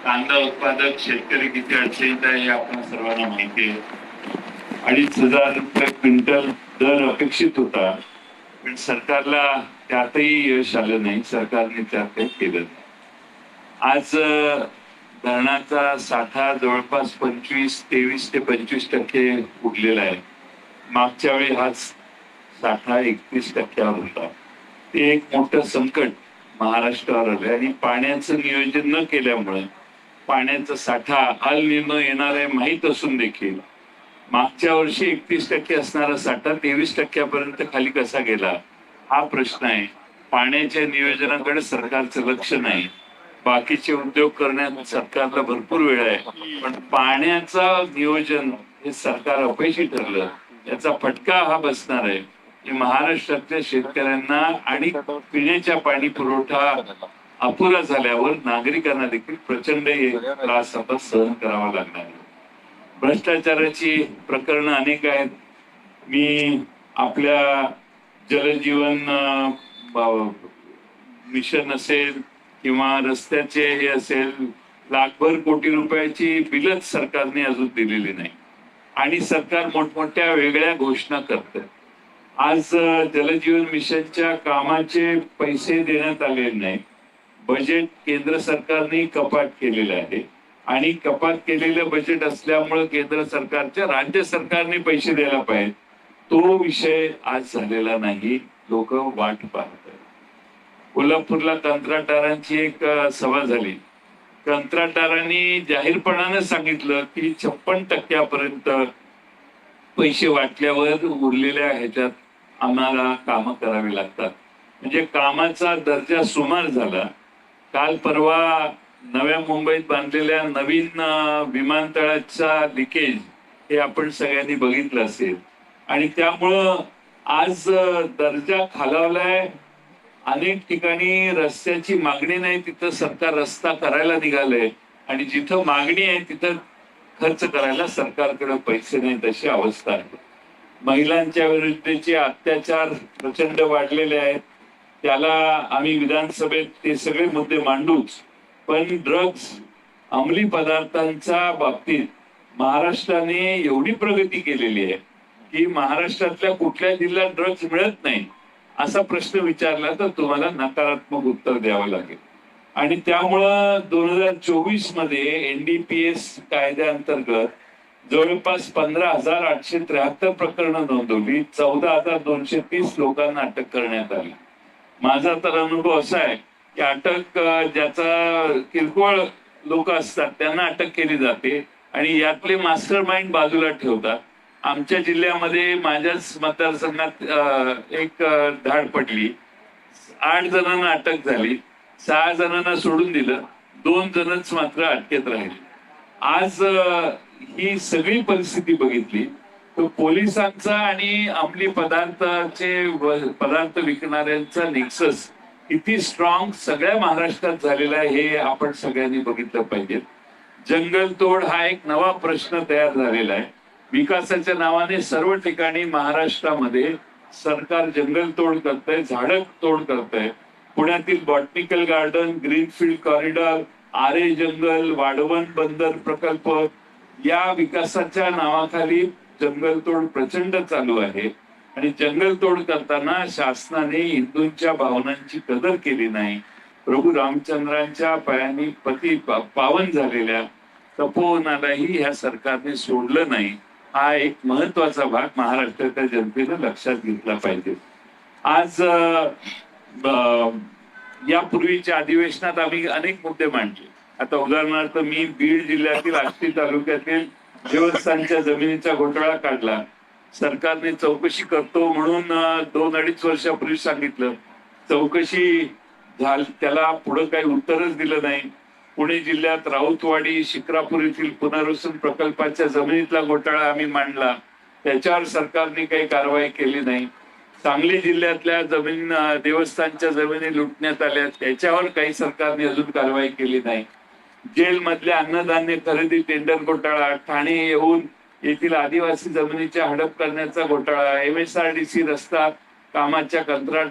कांदा उत्पादक शेतकरी किती अडचणीत आहे हे आपण सर्वांना माहिती आहे. 2,500 रुपये क्विंटल दर अपेक्षित होता, पण सरकारला त्यातही यश आलं नाही. सरकारने त्यात काही केलं नाही. आज धरणाचा साठा जवळपास 23 ते 25% उरलेला आहे. मागच्या वेळी हा साठा 31% होता. ते एक मोठं संकट महाराष्ट्रावर आलं आणि पाण्याचं नियोजन न केल्यामुळे पाण्याचा साठा अल निनो येणार आहे माहीत असून देखील मागच्या वर्षी 31% असणारा साठा 23% खाली कसा गेला हा प्रश्न आहे. पाण्याच्या नियोजनाकडे सरकारचं लक्ष नाही. बाकीचे उद्योग करण्यात सरकारला भरपूर वेळ आहे, पण पाण्याचं नियोजन हे सरकार अपयशी ठरलं. याचा फटका हा बसणार आहे की महाराष्ट्रातल्या शेतकऱ्यांना आणि पिण्याच्या पाणी पुरवठा अपुरा झाल्यावर नागरिकांना देखील प्रचंड त्रास आता सहन करावा लागणार आहे. भ्रष्टाचाराची प्रकरणं अनेक आहेत. मी आपल्या जलजीवन मिशन असेल किंवा रस्त्याचे हे असेल, लाखभर कोटी रुपयाची बिलच सरकारने अजून दिलेली नाही आणि सरकार मोठमोठ्या वेगळ्या घोषणा करते. आज जलजीवन मिशनच्या कामाचे पैसे देण्यात आलेले नाही. बजेट केंद्र सरकारने कपात केलेलं आहे आणि कपात केलेलं बजेट असल्यामुळे केंद्र सरकारच्या राज्य सरकारने पैसे द्यायला पाहिजे. तो विषय आज झालेला नाही. लोक वाट पाहत आहेत. कोल्हापूरला कंत्राटदारांची एक सभा झाली. कंत्राटदारांनी जाहीरपणाने सांगितलं की 56% पैसे वाटल्यावर उरलेल्या ह्याच्यात आम्हाला कामं करावी लागतात. म्हणजे कामाचा दर्जा सुमार झाला. काल परवा नव्या मुंबईत बांधलेल्या नवीन विमानतळाचा लिकेज हे आपण सगळ्यांनी बघितलं असेल आणि त्यामुळं आज दर्जा खालावलाय. अनेक ठिकाणी रस्त्याची मागणी नाही तिथं सरकार रस्ता करायला निघालंय आणि जिथं मागणी आहे तिथं खर्च करायला सरकारकडे पैसे नाहीत अशी अवस्था आहे. महिलांच्या विरुद्धचे अत्याचार प्रचंड वाढलेले आहेत. त्याला आम्ही विधानसभेत ते सगळे मुद्दे मांडूच, पण ड्रग्ज अंमली पदार्थांच्या बाबतीत महाराष्ट्राने एवढी प्रगती केलेली आहे की महाराष्ट्रातल्या कुठल्या जिल्ह्यात ड्रग्ज मिळत नाही असा प्रश्न विचारला तर तुम्हाला नकारात्मक उत्तर द्यावं लागेल. आणि त्यामुळं 2024 मध्ये NDPS कायद्याअंतर्गत जवळपास 15,873 प्रकरणं नोंदवली. 14,230 लोकांना अटक करण्यात आली. माझा तर अनुभव असा आहे की अटक ज्याचा किरकोळ लोक असतात त्यांना अटक केली जाते आणि यातले मास्टर माइंड बाजूला ठेवतात. आमच्या जिल्ह्यामध्ये माझ्याच मतदारसंघात एक धाड पडली. 8 जणांना अटक झाली. 6 जणांना सोडून दिलं. 2 जणच मात्र अटकेत राहिले. आज ही सगळी परिस्थिती बघितली तर पोलिसांचा आणि अंमली पदार्थ विकणाऱ्यांचा नेक्सस किती स्ट्रॉंग सगळ्या महाराष्ट्रात झालेला आहे हे आपण सगळ्यांनी बघितलं पाहिजे. जंगलतोड हा एक नवा प्रश्न तयार झालेला आहे. विकासाच्या नावाने सर्व ठिकाणी महाराष्ट्रामध्ये सरकार जंगलतोड करतंय, झाडं तोड करतंय. पुण्यातील बॉटनिकल गार्डन, ग्रीनफील्ड कॉरिडॉर, आरे जंगल, वाढवण बंदर प्रकल्प या विकासाच्या नावाखाली जंगलतोड प्रचंड चालू आहे आणि जंगलतोड करताना शासनाने हिंदूंच्या भावनांची कदर केली नाही. प्रभू रामचंद्रांच्या पायांनी पावन झालेल्या तपोवनालाही ह्या सरकारने सोडलं नाही. हा एक महत्वाचा भाग महाराष्ट्राच्या जनतेने लक्षात घेतला पाहिजे. आज यापूर्वीच्या अधिवेशनात आम्ही अनेक मुद्दे मांडले. आता उदाहरणार्थ मी बीड जिल्ह्यातील आष्टी तालुक्यातील देवस्थानच्या जमिनीचा घोटाळा काढला. सरकारने चौकशी करतो म्हणून 2-2.5 वर्षापूर्वी सांगितलं. चौकशी त्याला पुढे काही उत्तरच दिलं नाही. पुणे जिल्ह्यात राऊतवाडी शिक्रापूर येथील पुनर्वसन प्रकल्पाच्या जमिनीतला घोटाळा आम्ही मांडला. त्याच्यावर सरकारने काही कारवाई केली नाही. सांगली जिल्ह्यातल्या देवस्थानच्या जमिनी लुटण्यात आल्या त्याच्यावर काही सरकारने अजून कारवाई केली नाही. जेल मधल्या अन्नधान्य खरेदी टेंडर घोटाळा, ठाणे येऊन येथील आदिवासी जमिनीच्या हडप करण्याचा घोटाळा, MSRDC रस्ता कामाच्या कंत्राट